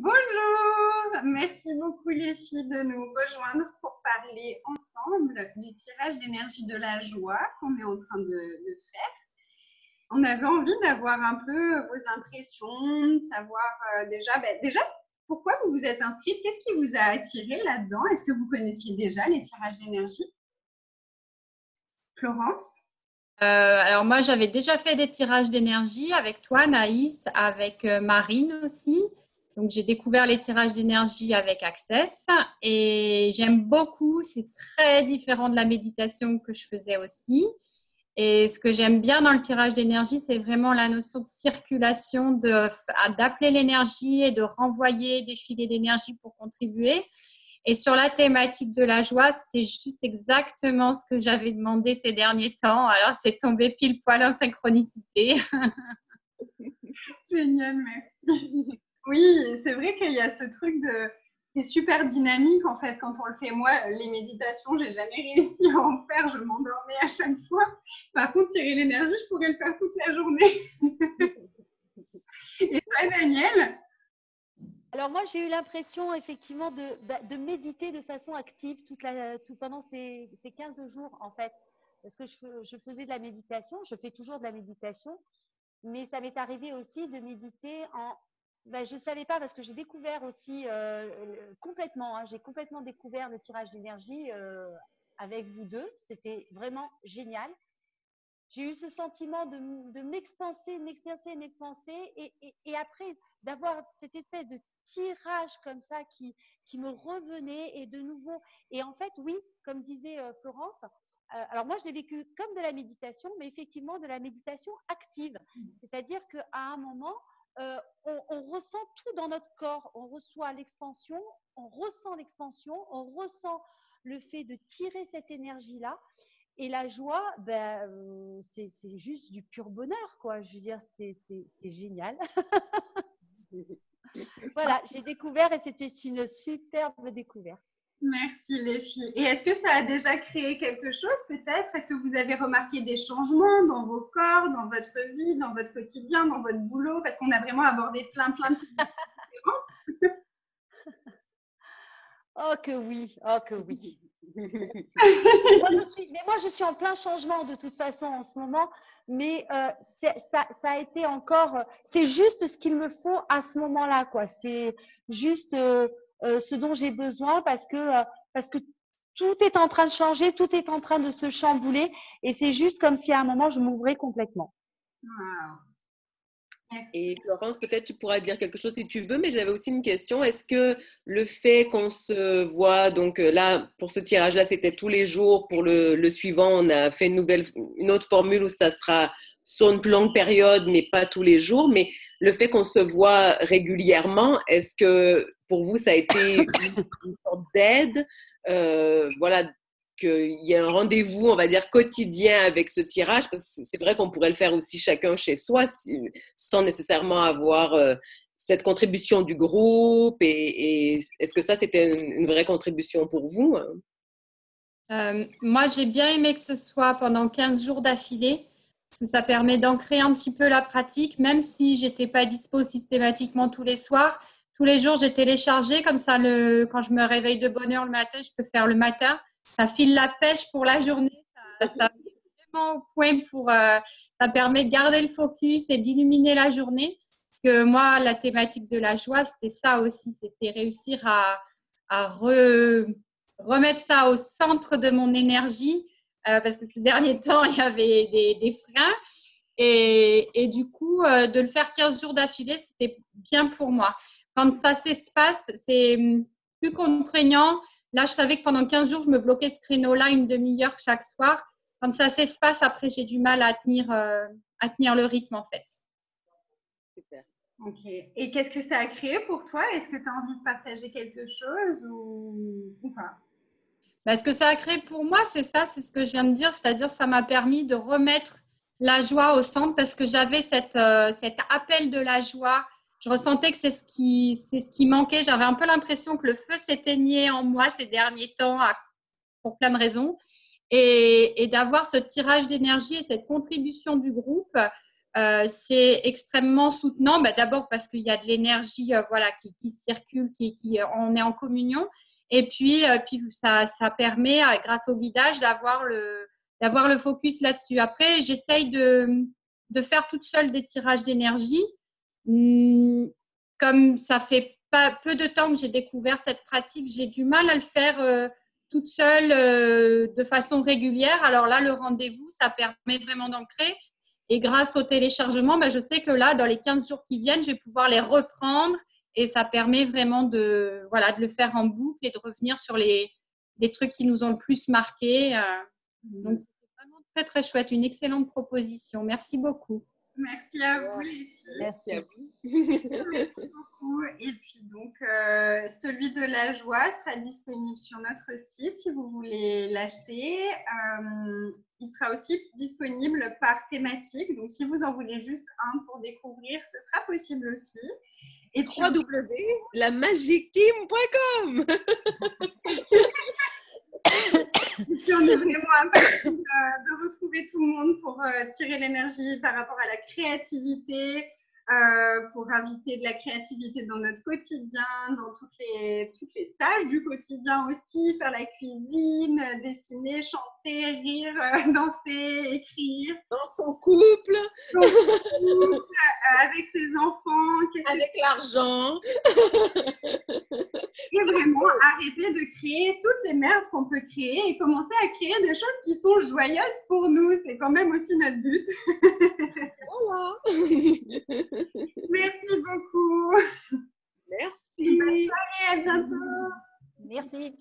Bonjour, merci beaucoup les filles de nous rejoindre pour parler ensemble du tirage d'énergie de la joie qu'on est en train de faire. On avait envie d'avoir un peu vos impressions, de savoir déjà pourquoi vous vous êtes inscrite, qu'est-ce qui vous a attiré là-dedans? Est-ce que vous connaissiez déjà les tirages d'énergie? Florence? Alors moi, j'avais déjà fait des tirages d'énergie avec toi, Naïs, avec Marine aussi. Donc, j'ai découvert les tirages d'énergie avec Access et j'aime beaucoup. C'est très différent de la méditation que je faisais aussi. Et ce que j'aime bien dans le tirage d'énergie, c'est vraiment la notion de circulation, d'appeler l'énergie et de renvoyer des filets d'énergie pour contribuer. Et sur la thématique de la joie, c'était juste exactement ce que j'avais demandé ces derniers temps. Alors, c'est tombé pile poil en synchronicité. Génial, merci. Oui, c'est vrai qu'il y a ce truc de… C'est super dynamique en fait quand on le fait. Moi, les méditations, j'ai jamais réussi à en faire. Je m'endormais à chaque fois. Par contre, tirer l'énergie, je pourrais le faire toute la journée. Et toi, Daniel? Alors moi, j'ai eu l'impression effectivement de méditer de façon active pendant ces 15 jours en fait. Parce que je faisais de la méditation, je fais toujours de la méditation, mais ça m'est arrivé aussi de méditer je ne savais pas parce que j'ai découvert aussi complètement, hein, j'ai complètement découvert le tirage d'énergie avec vous deux. C'était vraiment génial. J'ai eu ce sentiment de m'expanser et après d'avoir cette espèce de tirage comme ça qui me revenait et de nouveau. Et en fait, oui, comme disait Florence, alors moi je l'ai vécu comme de la méditation, mais effectivement de la méditation active. C'est-à-dire qu'à un moment, on ressent tout dans notre corps. On reçoit l'expansion, on ressent l'expansion, on ressent le fait de tirer cette énergie-là. Et la joie, c'est juste du pur bonheur, quoi. Je veux dire, c'est génial. Voilà, j'ai découvert et c'était une superbe découverte. Merci les filles. Et est-ce que ça a déjà créé quelque chose peut-être? Est-ce que vous avez remarqué des changements dans vos corps, dans votre vie, dans votre quotidien, dans votre boulot? Parce qu'on a vraiment abordé plein de choses différentes. Oh que oui, oh que oui. Moi, je suis en plein changement de toute façon en ce moment, mais ça a été encore, c'est juste ce qu'il me faut à ce moment-là, quoi. C'est juste ce dont j'ai besoin parce que tout est en train de changer, tout est en train de se chambouler, et c'est juste comme si à un moment je m'ouvrais complètement. Wow. Et Florence, peut-être tu pourras dire quelque chose si tu veux, mais j'avais aussi une question. Est-ce que le fait qu'on se voit, donc là, pour ce tirage-là, c'était tous les jours. Pour le suivant, on a fait une autre formule où ça sera sur une longue période, mais pas tous les jours. Mais le fait qu'on se voit régulièrement, est-ce que pour vous, ça a été une sorte d'aide? Voilà, qu'il y ait un rendez-vous, on va dire, quotidien avec ce tirage, parce que c'est vrai qu'on pourrait le faire aussi chacun chez soi, sans nécessairement avoir cette contribution du groupe. Et est-ce que ça, c'était une vraie contribution pour vous? Moi, j'ai bien aimé que ce soit pendant 15 jours d'affilée, parce que ça permet d'ancrer un petit peu la pratique, même si j'étais pas dispo systématiquement tous les soirs. Tous les jours, j'ai téléchargé, comme ça, quand je me réveille de bonne heure le matin, je peux faire le matin. Ça file la pêche pour la journée. Ça met vraiment au point ça permet de garder le focus et d'illuminer la journée. Parce que moi, la thématique de la joie, c'était ça aussi. C'était réussir à remettre ça au centre de mon énergie parce que ces derniers temps, il y avait des freins. Et du coup, de le faire 15 jours d'affilée, c'était bien pour moi. Quand ça s'espace, c'est plus contraignant. Là, je savais que pendant 15 jours, je me bloquais ce créneau-là une demi-heure chaque soir. Quand ça s'espace, après, j'ai du mal à tenir le rythme, en fait. Super. Ok. Et qu'est-ce que ça a créé pour toi? Est-ce que tu as envie de partager quelque chose ou pas? Ce que ça a créé pour moi, c'est ça, c'est ce que je viens de dire, c'est-à-dire ça m'a permis de remettre la joie au centre parce que j'avais cet appel de la joie. Je ressentais que c'est ce qui manquait. J'avais un peu l'impression que le feu s'éteignait en moi ces derniers temps pour plein de raisons. Et d'avoir ce tirage d'énergie et cette contribution du groupe, c'est extrêmement soutenant. D'abord parce qu'il y a de l'énergie voilà, qui circule, on est en communion. Et puis ça permet, grâce au guidage, d'avoir le focus là-dessus. Après, j'essaye de faire toute seule des tirages d'énergie. Comme ça fait peu de temps que j'ai découvert cette pratique, j'ai du mal à le faire toute seule de façon régulière. Alors là, le rendez-vous, ça permet vraiment d'ancrer. Et grâce au téléchargement, je sais que là, dans les 15 jours qui viennent, je vais pouvoir les reprendre. Et ça permet vraiment de le faire en boucle et de revenir sur les trucs qui nous ont le plus marqué. Donc, c'est vraiment très, très chouette. Une excellente proposition. Merci beaucoup. Merci à vous. Merci à vous. Merci beaucoup. Et puis donc, celui de la joie sera disponible sur notre site si vous voulez l'acheter. Il sera aussi disponible par thématique. Donc, si vous en voulez juste un pour découvrir, ce sera possible aussi. Et puis, www.lamagicteam.com. Et puis, on est vraiment impatients de retrouver tout le monde pour tirer l'énergie par rapport à la créativité, pour inviter de la créativité dans notre quotidien, dans toutes les tâches du quotidien aussi, faire la cuisine, dessiner, chanter, rire, danser, écrire. Dans son couple. Avec ses enfants. Avec l'argent. Et vraiment arrêter de créer toutes les merdes qu'on peut créer et commencer à créer des choses qui sont joyeuses pour nous. C'est quand même aussi notre but. Voilà. Merci beaucoup. Merci. Bonne soirée, à bientôt. Merci.